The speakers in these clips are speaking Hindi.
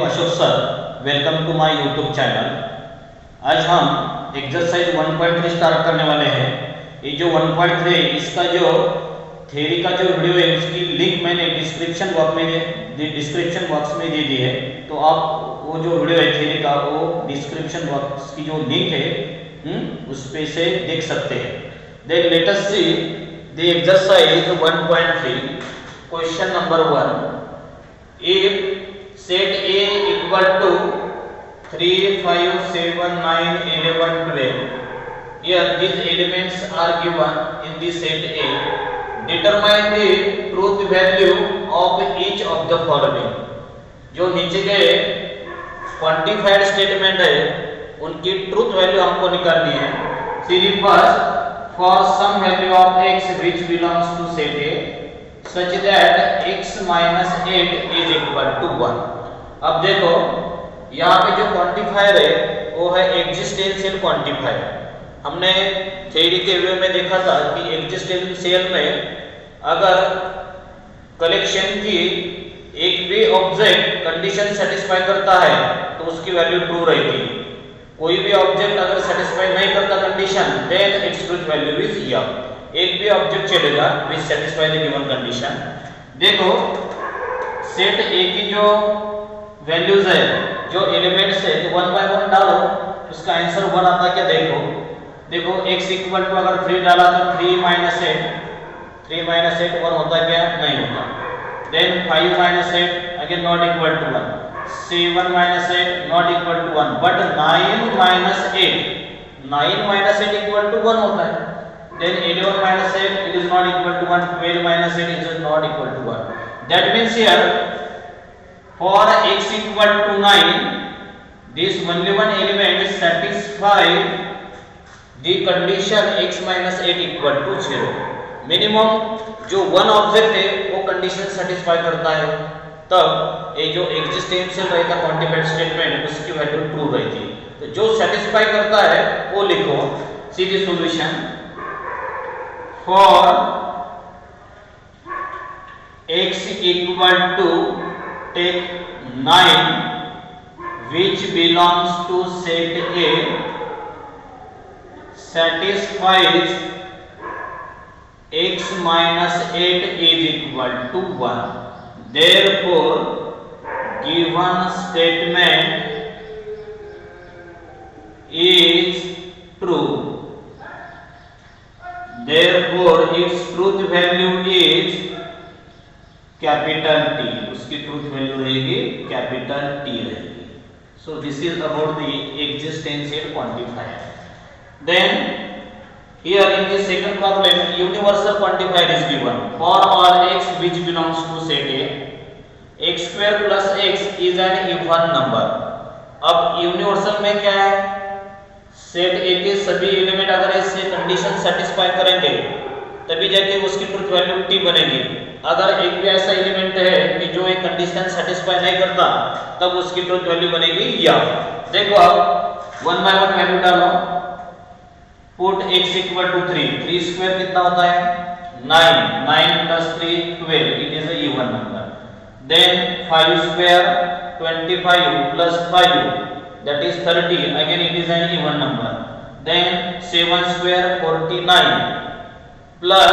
Ashok sir, welcome to my YouTube channel. आज हम एक्सरसाइज 1.3 स्टार्ट करने वाले हैं। ये जो 1.3 इसका जो थ्योरी का जो वीडियो है उसकी लिंक मैंने डिस्क्रिप्शन बॉक्स में दे दी है, तो आप वो जो वीडियो है थ्योरी का वो डिस्क्रिप्शन बॉक्स की जो लिंक है उस पे से देख सकते हैं। Then let us see the exercise 1.3 question number 1। If set A equal to 3, 5, 7, 9, 11, 12, here these elements are given in the set A. Determine the truth value of each of the following. जो नीचे के क्वांटिफाइड स्टेटमेंट है उनकी ट्रूथ वैल्यू हमको निकालनी है। Series first for some value of x which belongs to set A such that x minus 8 is equal to 1। अब देखो यहाँ पे जो क्वांटिफायर है वो है एक्जिस्टेंशियल क्वांटिफायर। हमने थ्योरी के वीडियो में देखा था कि एक्जिस्टेंशियल में अगर कलेक्शन की एक भी ऑब्जेक्ट कंडीशन सेटिस्फाई करता है तो उसकी वैल्यू ट्रू रहेगी। कोई भी ऑब्जेक्ट अगर सेटिस्फाई नहीं करता condition then its truth value is या एक भी ऑब्जेक्ट चलेगा which satisfy the given condition. देखो सेट ए की जो वैल्यूज है जो एलिमेंट्स है तो 1 बाय 1 डालो उसका आंसर 1 आता क्या। देखो x इक्वल टू अगर 3 डाला तो 3 माइनस 8 1 होता क्या, नहीं होता। Then 5 minus 8 again not equal to 1, 7 minus 8 not equal to 1, but 9 minus 8 equal to 1 होता है। Then 11 minus 8 it is not equal to 1, 12 minus 8 it is not equal to 1. That means here for x equal to 9 this only one element satisfy the condition x minus 8 equal to 0। Minimum जो वन ऑब्जेक्ट है वो कंडीशन सेटिस्फाई करता है तब ये जो एक्जिस्टेंशियल रहेगा क्वांटिफाइड स्टेटमेंट उसकी वैल्यू ट्रू रहेगी। तो जो सेटिस्फाई करता है वो लिखो। See the solution for x equal to take 9 which belongs to set A satisfies x minus 8 is equal to 1। therefore given statement is true। Therefore its truth value is capital T। उसकी truth value रहेगी capital T रहेगी। So this is about the existential quantifier। Then here in the second problem universal quantifier is given for all x which belongs to set A x square plus x is an even number। अब यूनिवर्सल में क्या है, सेट ए के सभी एलिमेंट अगर इससे कंडीशन सेटिस्फाई करेंगे तभी जाके उसकी ट्रूथ वैल्यू टी बनेगी। अगर एक भी ऐसा एलिमेंट है कि जो एक कंडीशन सेटिस्फाई नहीं करता तब उसकी ट्रूथ वैल्यू बनेगी या। देखो अब 1 बाय 1 वैल्यू डालो। Put x equal to 3 square कितना होता है 9 plus 3 12 it is a even number. Then 5 square 25 plus 5 that is 30 again it is an even number। then 7 square 49 plus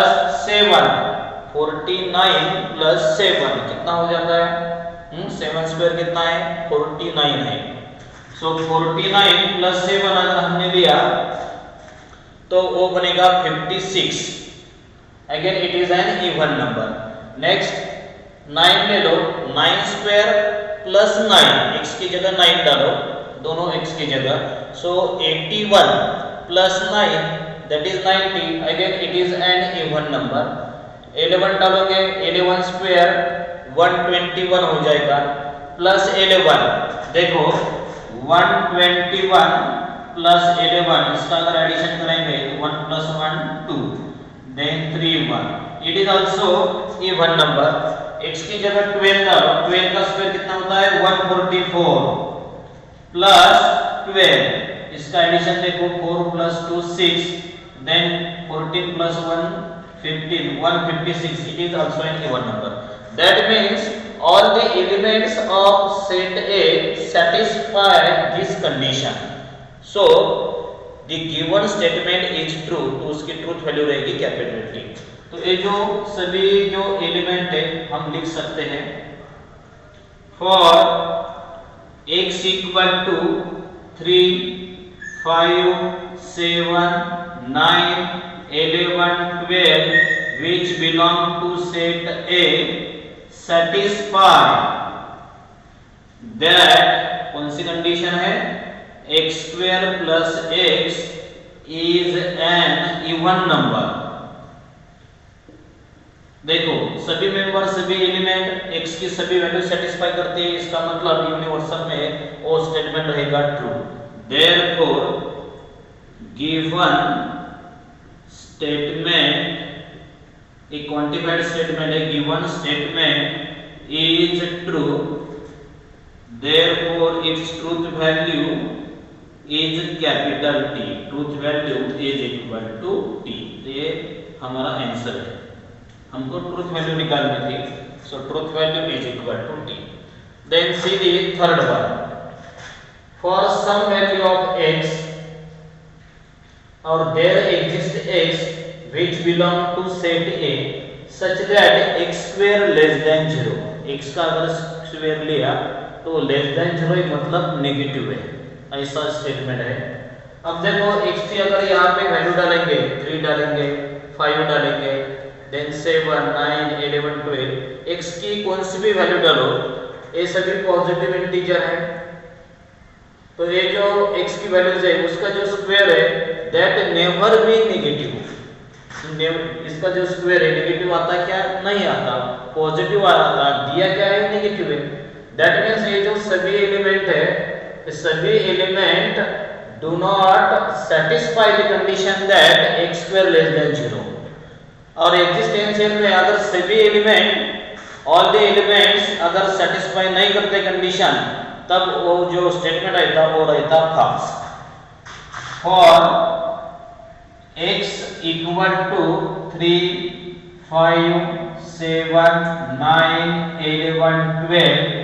7 कितना हो जाता है 7 स्क्वायर कितना है 49 है। सो 49 प्लस 7 अगर हमने लिया तो वो बनेगा 56 again it is an even number। next 9 ले लो 9 स्क्वायर प्लस 9 x की जगह 9 डालो दोनों x की जगह। सो 81 plus 9 that is 90 again it is an even number. 11 डालोगे 11 स्क्वायर 121 हो जाएगा प्लस 11। देखो 121 प्लस 11 इसका अगर एडिशन करेंगे तो 1 plus 1 2 then 3 1 it is also even number. x की जगह 12 डालो 12 का स्क्वायर कितना होता है 144 प्लस 12 इसका एडिशन देखो 4 plus 2 6 then 14 plus 1 15 156 it is also an even number। that means all the elements of set A satisfy this condition. So the given statement is true, तो उसकी ट्रूथ वैल्यू रहेगी कैपिटल T। तो ये जो सभी जो एलिमेंट है हम लिख सकते हैं for x equal to 3, 5, 7, 9, 11, 12 which belong to set A satisfy that कौन सी कंडीशन है x square plus x is an even number। देखो सभी मेंबर सभी एलिमेंट x की सभी वैल्यू सेटिस्फाई करते हैं, इसका मतलब यूनिवर्सल में वो स्टेटमेंट रहेगा ट्रू। देयरफॉर गिवन स्टेटमेंट एक क्वांटिफाइड स्टेटमेंट है, given statement is true, therefore its truth value is capital T, truth value is equal to T। ये हमारा आंसर है, हमको ट्रूथ वैल्यू निकालनी थी, so truth value is equal to T। Then see the third one, for some value of x और there exist x which belong to set A such that x square less than 0, x का अगर स्क्वायर लिया तो लेस देन 0 मतलब नेगेटिव है, ऐसा स्टेटमेंट है। अब देखो x की अगर यहाँ पे वैल्यू डालेंगे 3 डालेंगे 5 डालेंगे देन 7 9 11 12, x की कौन सी भी वैल्यू डालो ये सभी पॉजिटिव इंटीजर है, तो ये जो x की वैल्यूज है उसका जो स्क्वायर है दैट नेवर बी नेगेटिव, इसका जो स्क्वायर है नेगेटिव आता क्या नहीं आता, पॉजिटिव आता, दिया क्या है नेगेटिव है। दैट मींस ये जो सभी एलिमेंट है सभी element do not satisfy the condition that x square less than 0। और एग्जिस्टेंशियल में अगर सभी एलिमेंट ऑल द एलिमेंट्स अगर सेटिस्फाई नहीं करते कंडीशन तब वो जो स्टेटमेंट रहता वो रहता false. For x equal to 3, 5, 7, 9, 11, 12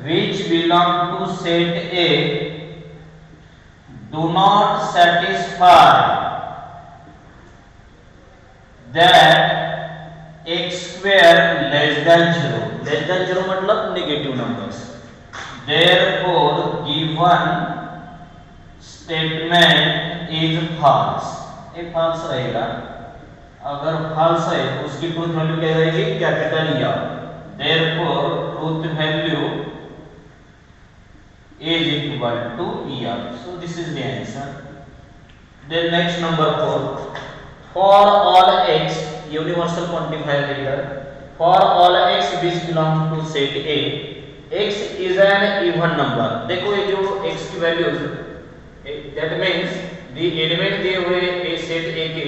which belong to set A do not satisfy that x square less than 0, less than 0 मतलब negative numbers. therefore given statement is false, ये false रहेगा। अगर false है तो उसकी ट्रूथ वैल्यू क्या रहेगी कैपिटल या, therefore truth value is equal to ER, so this is the answer। then next number 4, for all x universal quantifier leader, for all x which belong to set A x is an even number। देखो ये जो x की values that means the element दिए हुए a set A के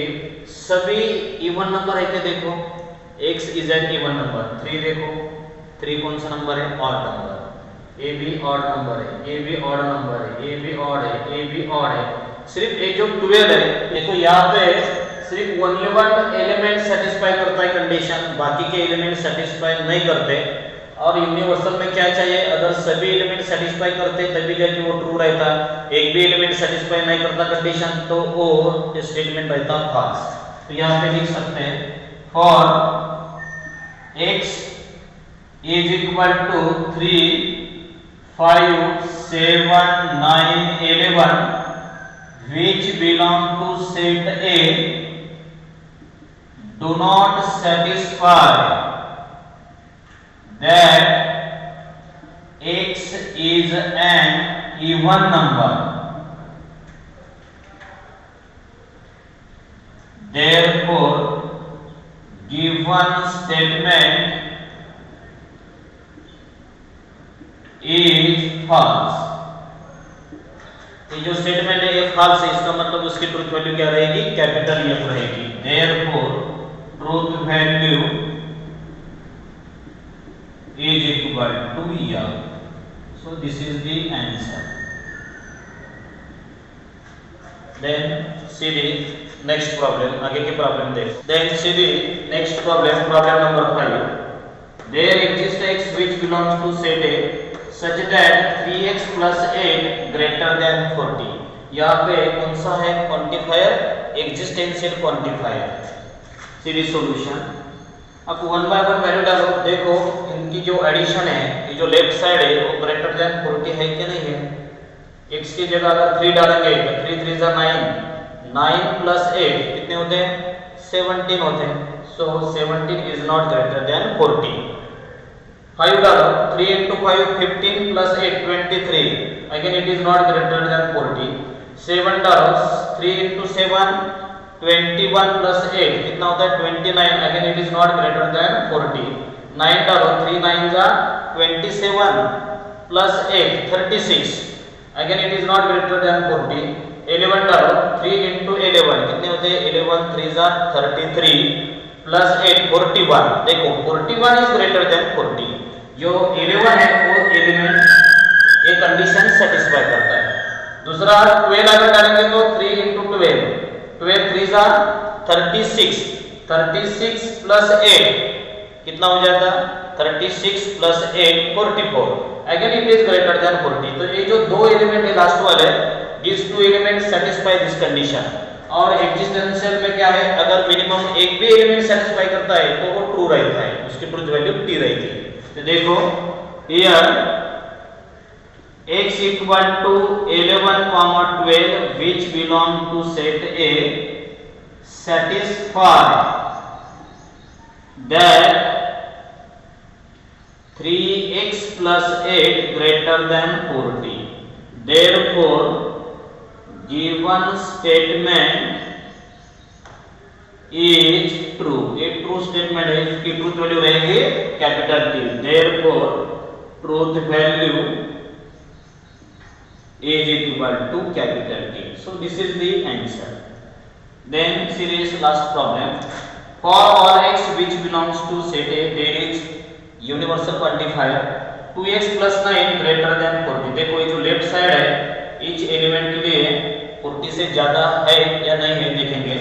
सभी even नंबर है क्या, देखो x is an even number। 3 देखो 3 कौन सा नंबर है, ऑड नंबर, ए भी ऑड नंबर है, ए भी ऑड नंबर है, ए भी ऑड है, ए भी ऑड है। सिर्फ ये जो 12 है देखो यहाँ पे सिर्फ ओनली वन एलिमेंट सेटिस्फाई करता है कंडीशन, बाकी के एलिमेंट सेटिस्फाई नहीं करते। और यूनिवर्सल में क्या चाहिए, अगर सभी एलिमेंट सेटिस्फाई करते तभी जाके वो ट्रू रहता, एक भी एलिमेंट सेटिस्फाई नहीं करता कंडीशन तो वो स्टेटमेंट रहता फॉल्स। तो यहाँ पे लिख सकते हैं for x is equal to 3, 5, 7, 9, 11 which belong to set A do not satisfy that x is an even number, therefore given statement is false। ये जो स्टेटमेंट है ये फॉल्स है, इसका मतलब उसकी ट्रूथ वैल्यू क्या रहेगी कैपिटल F रहेगी। therefore truth value is equal to ER, so this is the answer। then see the next problem, आगे की प्रॉब्लम देख। then see the next problem, problem number 5। there exists x which belongs to set A such that 3x plus 8 greater than 40. यहाँ पे कौन सा है quantifier? Existential quantifier. Series solution. अब 1 बाय 1 वैल्यू डालो, देखो इनकी जो एडिशन है, ये जो लेफ्ट साइड है वो ग्रेटर देन 40 है कि नहीं है? x की जगह अगर 3 डालेंगे तो 3 3 जा 9, 9 प्लस 8 कितने होते हैं? 17 होते हैं। सो 17 इज नॉट ग्रेटर देन 40। 5 डालो, 3 into 5 15 plus 8 23, again it is not greater than 40। 7 डालो, 3 into 7 21 plus 8 कितना होता है? 29, again it is not greater than 40। 9 डालो, 3 9 जा 27 plus 8 36, again it is not greater than 40। 11 डालो, 3 into 11 कितने होते हैं? 11 3 जा 33 plus 8 41। देखो 41 is greater than 40। जो 11 है वो एलिमेंट ये कंडीशन सेटिस्फाई करता है। दूसरा 12 अगर डालेंगे तो 3 into 12, 12 3 जा 36, 36 plus 8 कितना हो जाता? 36 plus 8 44, again it is greater than 40। तो ये जो दो एलिमेंट है लास्ट वाले, these two elements satisfy this condition। और एक्जिस्टेंशियल में क्या है? अगर मिनिमम एक भी एलिमेंट सेटिस्फाई करता है तो वो ट्रू रहता है, उसकी ट्रूथ वैल्यू t रहती है। तो देखो here x equal to 11, 12 which belong to set A satisfy that 3x plus 8 greater than 40। therefore given statement is true। ये ट्रू स्टेटमेंट है, इसकी ट्रूथ वैल्यू रहेगी capital T। therefore truth value is equal to capital T। so this is the answer। then series last problem, for all x which belongs to set A there is universal quantifier 2x plus 9 greater than 40। देखो ये जो लेफ्ट साइड है each एलिमेंट के लिए 40 से ज्यादा है या नहीं है देखेंगे।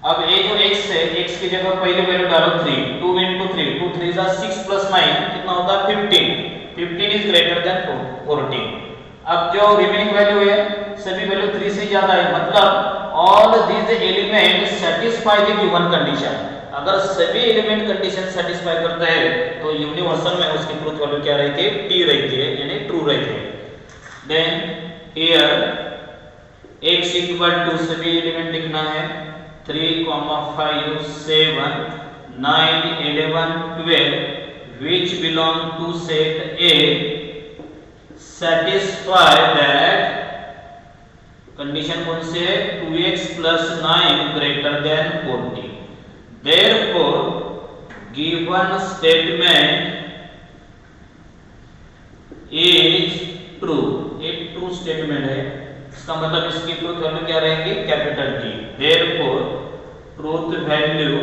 अब ये जो x है, x की जगह पहले वैल्यू डालो 3, 2 into 3, 2 3 जा 6 plus 9 कितना होता है? 15, 15 is greater than 40। अब जो रिमेनिंग वैल्यू है सभी वैल्यू 3 से ज्यादा है, मतलब all these element satisfy the given condition. अगर सभी एलिमेंट कंडीशन सेटिस्फाई करते हैं तो यूनिवर्सल में उसकी ट्रूथ वैल्यू क्या रहती है? t रहती है, यानी ट्रू रहती है। Then here x equal to सभी एलिमेंट लिखना है 3, 5, 7, 9, 11, 12 which belong to set A satisfy that condition कौन से है? 2x plus 9 greater than 40। therefore given statement is true। एक ट्रू स्टेटमेंट है, इसका मतलब इसकी ट्रूथ वैल्यू क्या रहेगी? Capital T। therefore truth value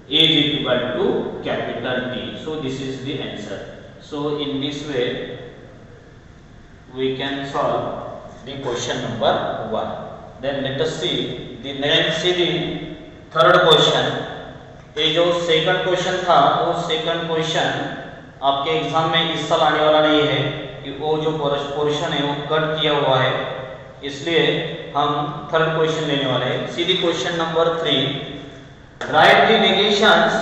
is equal to capital T। so this is the answer। so in this way we can solve the question number 1। then let us see the third question। ये जो सेकंड क्वेश्चन था वो सेकंड क्वेश्चन आपके एग्जाम में इस साल आने वाला नहीं है कि वो जो पोर्शन है वो कट किया हुआ है, इसलिए हम थर्ड क्वेश्चन लेने वाले हैं। सीधी question number 3, write the negations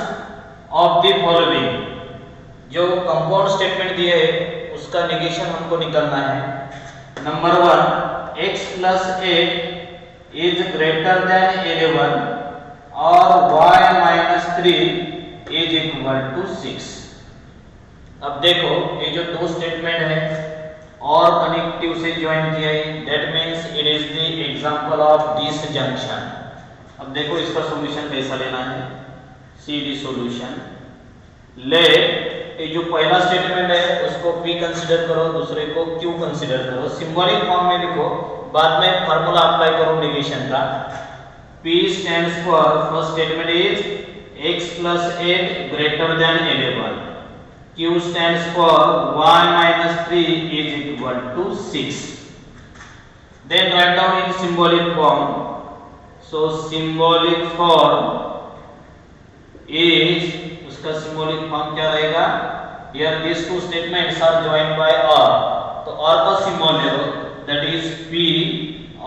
of the following. जो कंपाउंड स्टेटमेंट दिए है उसका नेगेशन हमको निकालना है। Number 1, x plus 8 is greater than 11 और y minus 3 is equal to 6। अब देखो ये जो दो स्टेटमेंट है और कनेक्टिव से ज्वाइन किया है, that means it is the example of disjunction. अब देखो इसका सॉल्यूशन कैसा लेना है। सी दी सॉल्यूशन ले, ये जो पहला स्टेटमेंट है उसको p कंसीडर करो, दूसरे को q कंसीडर करो। सिंबॉलिक फॉर्म में लिखो, बाद में फार्मूला अप्लाई करो नेगेशन का। p stands for first statement is x plus 8 greater than 11। q stands for y minus 3 is equal to 6। then write down in symbolic form। so symbolic form is, उसका सिंबॉलिक फॉर्म क्या रहेगा? Here this two statements are joined by और, तो और का सिंबल ले लो, दैट इज P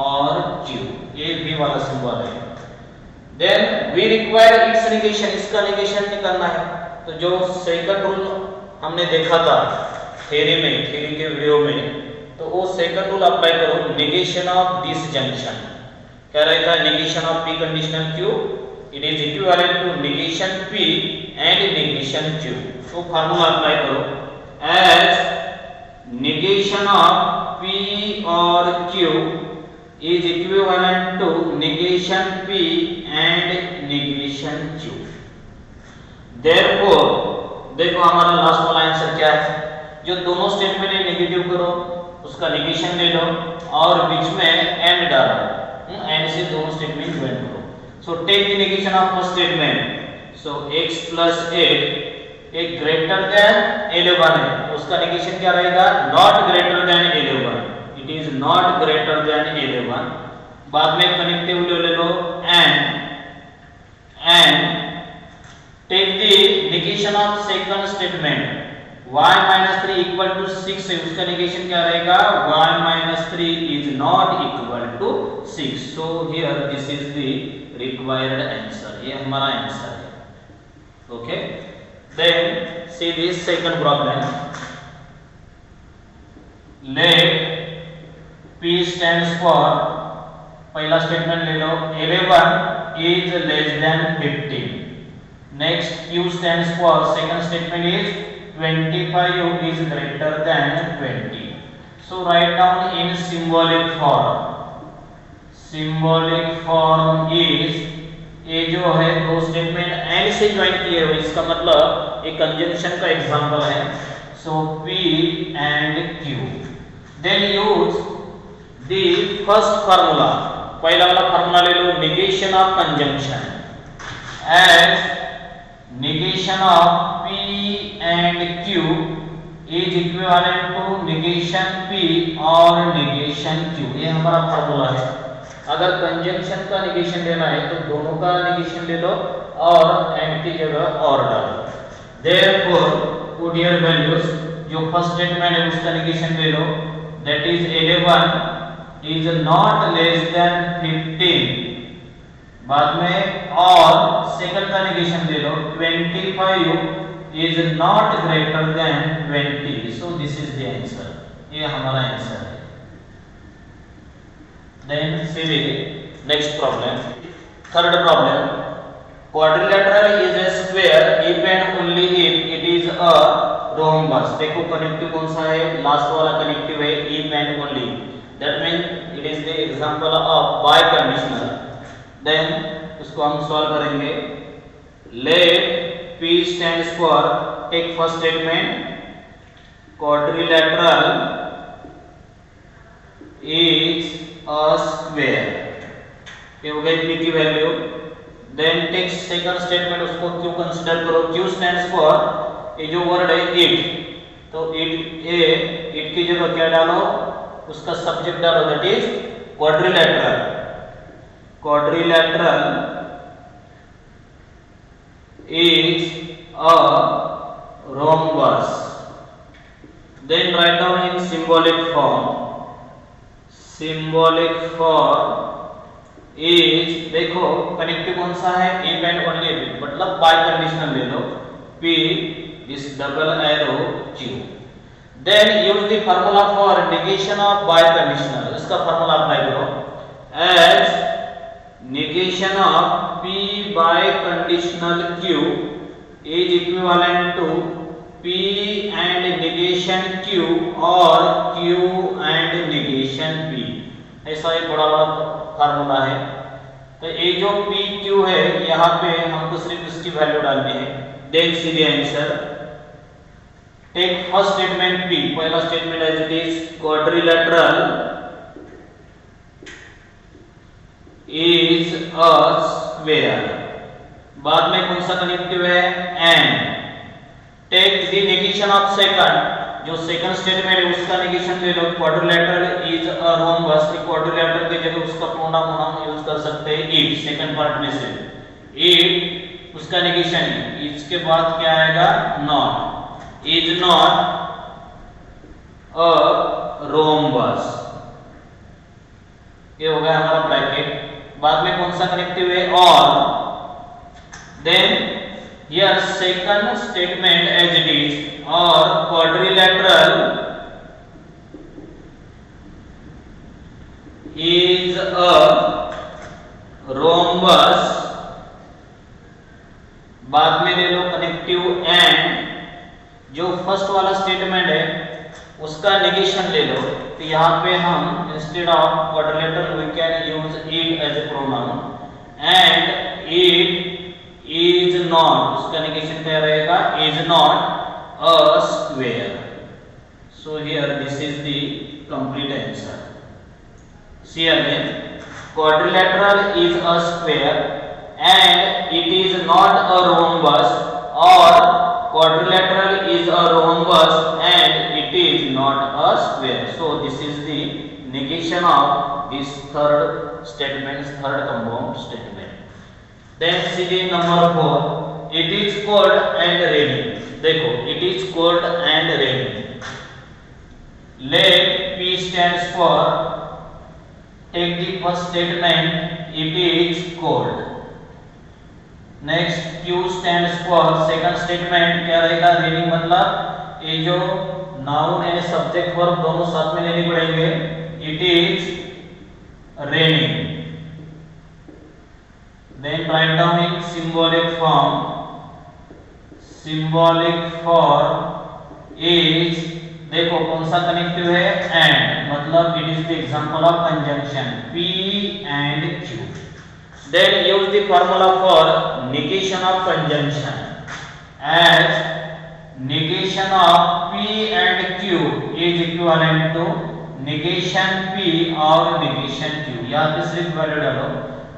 और Q, ये V वाला सिंबल है। Then we require its negation, इसका नेगेशन निकालना है। तो जो सेकंड रूल हमने देखा था थ्योरी के वीडियो में, तो वो सेकंड रूल अप्लाई करो, नेगेशन ऑफ दिस जंक्शन क्या रहेगा? Negation of P conditional Q, it is equivalent to negation P and negation Q। तो फार्मूला अप्लाई करो, एज नेगेशन ऑफ P और Q is equivalent to negation P and negation Q। Therefore देखो हमारा लास्ट वाला आंसर क्या है? जो दोनों स्टेटमेंट है नेगेटिव करो, उसका नेगेशन ले लो और बीच में एंड डालो, एंड से दोनों स्टेटमेंट ज्वाइन करो। So take the negation of first statement, so x + 8 एक ग्रेटर देन 11 है, उसका नेगेशन क्या रहेगा? Not greater than 11, it is not greater than 11। बाद में कनेक्टिव ले लो and take the negation of second statement, y - 3 = 6 है, उसका नेगेशन क्या रहेगा? y - 3 is not equal to 6। So here this is the required answer, ये हमारा आंसर है। Okay, then see this second problem, let P stands for, पहला स्टेटमेंट ले लो, 11 is less than 15। Next Q stands for, second statement is 25 is greater than 20। so write down in symbolic form, symbolic form is, ये जो है दो स्टेटमेंट एंड से ज्वाइन किए हुए, इसका मतलब एक कंजंक्शन का एग्जांपल है। सो P and Q, then use the first formula, पहला वाला फार्मूला ले लो, negation of conjunction, as negation of P and Q is equivalent to negation P और negation Q, ये हमारा फार्मूला है। अगर कंजंक्शन का नेगेशन लेना है तो दोनों का नेगेशन ले लो और एंड की जगह और डालो। therefore put your values, जो फर्स्ट स्टेटमेंट है उसका नेगेशन ले लो, that is 11 is not less than 15, बाद में और सेकंड का नेगेशन ले लो, 25 is not greater than 20। so this is the answer, ये हमारा आंसर है। then see the next problem, third problem, quadrilateral is a square if and only if it is a rhombus। देखो कनेक्टिव कौन सा है? लास्ट वाला कनेक्टिव है, if and only, that means it is the example of biconditional। then उसको हम सॉल्व करेंगे, let P stands for, take first statement, quadrilateral is a square, ये हो गई P की value. then take second statement, उसको Q कंसीडर करो, Q stands for, ये जो वर्ड है it, तो it की जगह क्या डालो? उसका सब्जेक्ट डालो, that is quadrilateral, quadrilateral is a rhombus। then write down in symbolic form, symbolic form is, देखो कनेक्टिव कौन सा है? if and only if, मतलब बाय कंडीशनल ले लो, P this double arrow Q। then use the formula for negation of biconditional, इसका फार्मूला अप्लाई करो, as negation of P biconditional Q is equivalent to P and negation Q और Q and negation P। ऐसा एक बड़ा फार्मूला है। तो ये जो P Q है, यहाँ पे हमको सिर्फ इसकी वैल्यू डालनी है। Then see the answer, take first statement P, पहला statement as it is quadrilateral is a square, बाद में कौन सा कनेक्टिव है? And take the negation of second, जो सेकंड स्टेटमेंट है उसका नेगेशन ले लो, quadrilateral is a rhombus, quadrilateral की जगह उसका प्रोनाउन हम यूज कर सकते हैं इट, सेकंड पार्ट में से इट उसका नेगेशन इसके बाद क्या आएगा not is not a rhombus. ये हो गया हमारा ब्रैकेट। बाद में कौन सा कनेक्टिव है और then here second statement as it is और क्वाड्रिलेटरल is a rhombus। बाद में ले लो कनेक्टिव एंड जो फर्स्ट वाला स्टेटमेंट है उसका नेगेशन ले लो। तो यहाँ पे हम instead of quadrilateral we can use it as a pronoun and it is not, उसका नेगेशन क्या रहेगा is not a square. So here this is the complete answer. See again, quadrilateral is a square and it is not a rhombus, or quadrilateral is a rhombus and it is not a square. So this is the negation of this third statement, third compound statement. Then see the number 4, it is cold and raining। देखो it is cold and raining। Let P stands for, take the first statement it is cold। next Q stands for second statement क्या रहेगा raining, मतलब ये जो नाउन है सब्जेक्ट वर्ब दोनों साथ में लेने पड़ेंगे। it is raining। then write down in symbolic form, symbolic form is, देखो कौन सा कनेक्टिव है एंड, मतलब it is the example of conjunction P and Q। Then use the formula for negation of conjunction as negation of P and Q is equivalent to negation P और negation Q। यहाँ पे सिर्फ वैल्यू डालो।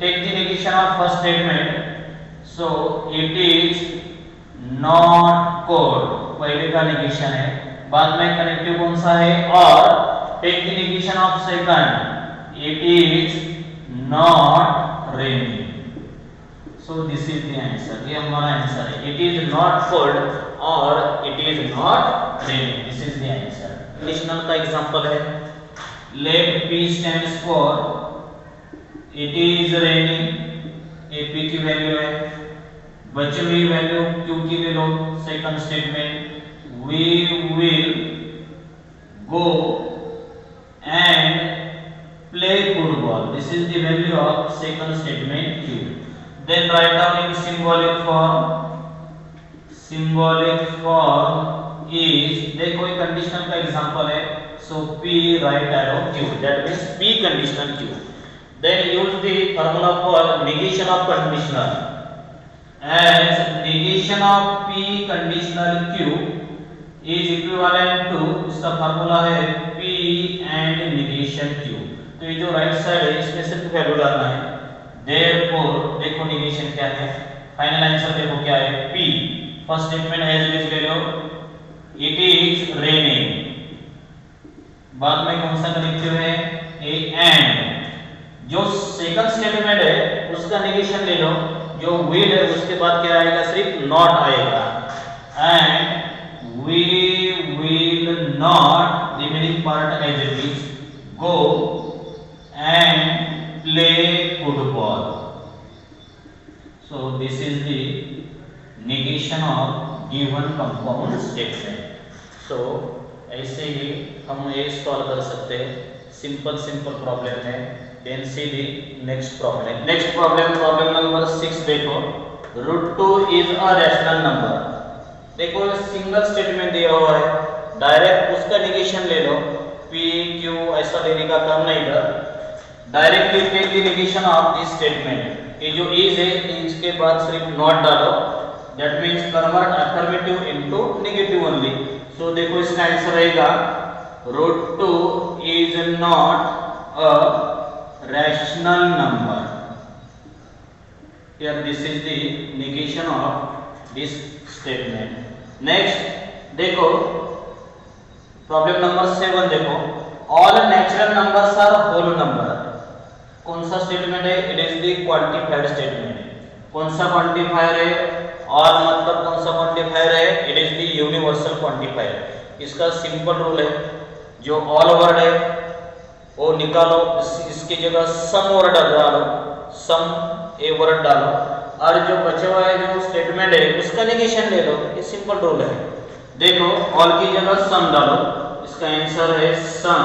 Take the negation of first statement, so it is not cold, पहले का negation है। बाद में कनेक्टिव कौन सा है और take the negation of second, it is not raining. So this is the answer, ये हमारा आंसर है। इट इज नॉट कोल्ड और it is not raining, this is the answer. Conditional का एग्जांपल है, let P stands for it is raining, ये P की वैल्यू है। बची हुई वैल्यू Q की ले लो, second statement we will go and play football, this is the value of second statement Q। then write down in symbolic form, symbolic form is, देखो ये conditional का example है, so P right arrow Q, that means P conditional Q। then use the formula for negation of conditional as negation of P conditional Q is equivalent to, इसका फार्मूला है P and negation Q। तो ये जो राइट साइड है इसमें सिर्फ वैल्यू डालना है। therefore देखो negation क्या है, फाइनल आंसर देखो क्या है P। First statement as it is ले लो, इट इज रेनिंग। बाद में कौन सा कनेक्टिव है ए एंड। जो सेकंड स्टेटमेंट है उसका नेगेशन ले लो, जो will है उसके बाद क्या आएगा सिर्फ नॉट आएगा। And we will not, remaining part as it is, go and play football। so this is the negation of given compound statement। so ऐसे ही हम ये सॉल्व कर सकते हैं, सिंपल प्रॉब्लम है। then see the next problem, problem number 6 देखो, √2 is a rational number। देखो सिंगल स्टेटमेंट दिया हुआ है, डायरेक्ट उसका नेगेशन ले लो, P Q ऐसा लेने का काम नहीं कर, directly take the negation of this statement. ये जो इज है इसके बाद सिर्फ नॉट डालो, that means convert affirmative into negative only. So देखो इसका आंसर रहेगा √2 is not a rational number. Here this is the negation of this statement. Next देखो प्रॉब्लम नंबर 7 देखो, all natural numbers are whole number. कौन सा स्टेटमेंट है, it is the quantified statement. कौन सा क्वांटिफायर है, और मतलब कौन सा क्वांटिफायर है, it is the universal quantifier. इसका सिंपल रूल है, जो ऑल वर्ड है वो निकालो, इसकी जगह सम वर्ड डालो, सम ए वर्ड डालो, और जो बचा हुआ है जो स्टेटमेंट है उसका नेगेशन ले लो। ये सिंपल रूल है। देखो ऑल की जगह सम डालो, इसका आंसर है सम,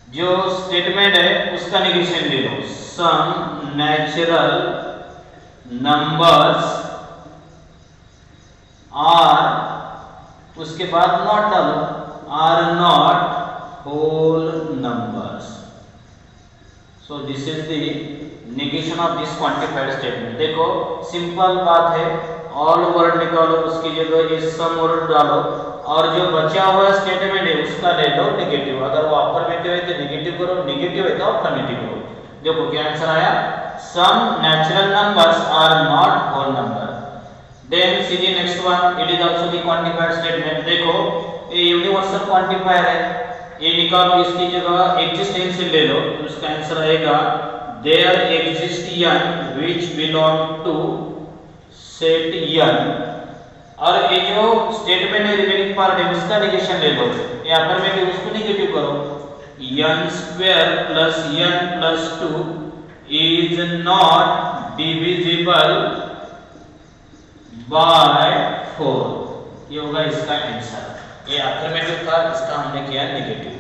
जो स्टेटमेंट है उसका नेगेशन ले लो, सम नेचुरल नंबर्स आर, उसके बाद नॉट डालो, are not whole numbers. So this is the negation of this quantified statement. देखो सिंपल बात है, ऑल वर्ड निकालो, उसकी जगह ये सम वर्ड डालो, और जो बचा हुआ स्टेटमेंट है उसका ले लो नेगेटिव। अगर वो अफर्मेटिव है तो नेगेटिव करो, नेगेटिव है तो अफर्मेटिव करो। देखो क्या आंसर आया, some natural numbers are not whole number. Then see the next one, it is also the quantified statement. देखो ये यूनिवर्सल क्वांटिफायर है, ये निकालो, इसकी जगह एक्जिस्टेंशियल ले लो, तो उसका आंसर आएगा there exist n which belong to set n। और ये जो स्टेटमेंट है रिमेनिंग पार्ट है उसका नेगेशन ले लो, यहाँ पर मैं उसको नेगेटिव करो, n square plus n plus 2 is not divisible by 4। ये होगा इसका आंसर। ये अफर्मेटिव था, इसका हमने किया नेगेटिव।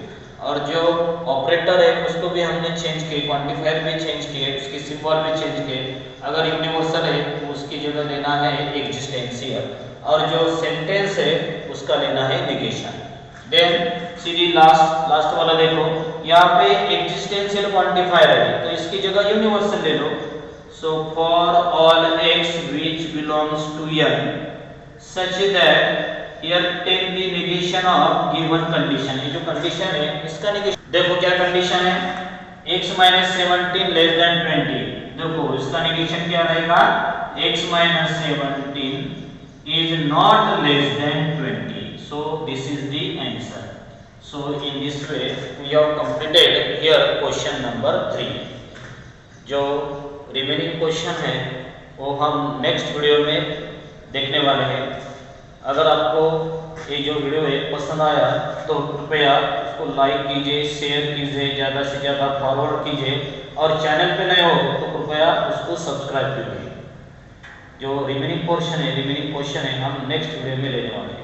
और जो ऑपरेटर है उसको भी हमने चेंज किए, क्वांटिफायर भी चेंज किए, उसके सिंबल भी चेंज किए। अगर यूनिवर्सल है तो उसकी जगह लेना है एक्जिस्टेंशियल, और जो सेंटेंस है उसका लेना है नेगेशन। देन सीधी लास्ट वाला देखो, यहाँ पे एक्जिस्टेंशियल क्वांटिफायर है तो इसकी जगह यूनिवर्सल ले लो। So for all x which belongs to n such that here take the negation of given condition। ये जो कंडीशन है इसका नेगेशन, देखो क्या कंडीशन है, x minus 17 less than 20। देखो इसका नेगेशन क्या रहेगा, x minus 17 is not less than 20। so this is the answer। so in this way we have completed here question number 3। जो रिमेनिंग क्वेश्चन है वो हम नेक्स्ट वीडियो में देखने वाले हैं। अगर आपको ये जो वीडियो है पसंद आया तो कृपया उसको लाइक कीजिए, शेयर कीजिए, ज़्यादा से ज़्यादा फॉरवर्ड कीजिए, और चैनल पे नए हो तो कृपया उसको सब्सक्राइब कीजिए। जो रिमेनिंग पोर्शन है, रिमेनिंग क्वेश्चन है हम नेक्स्ट वीडियो में लेने वाले हैं।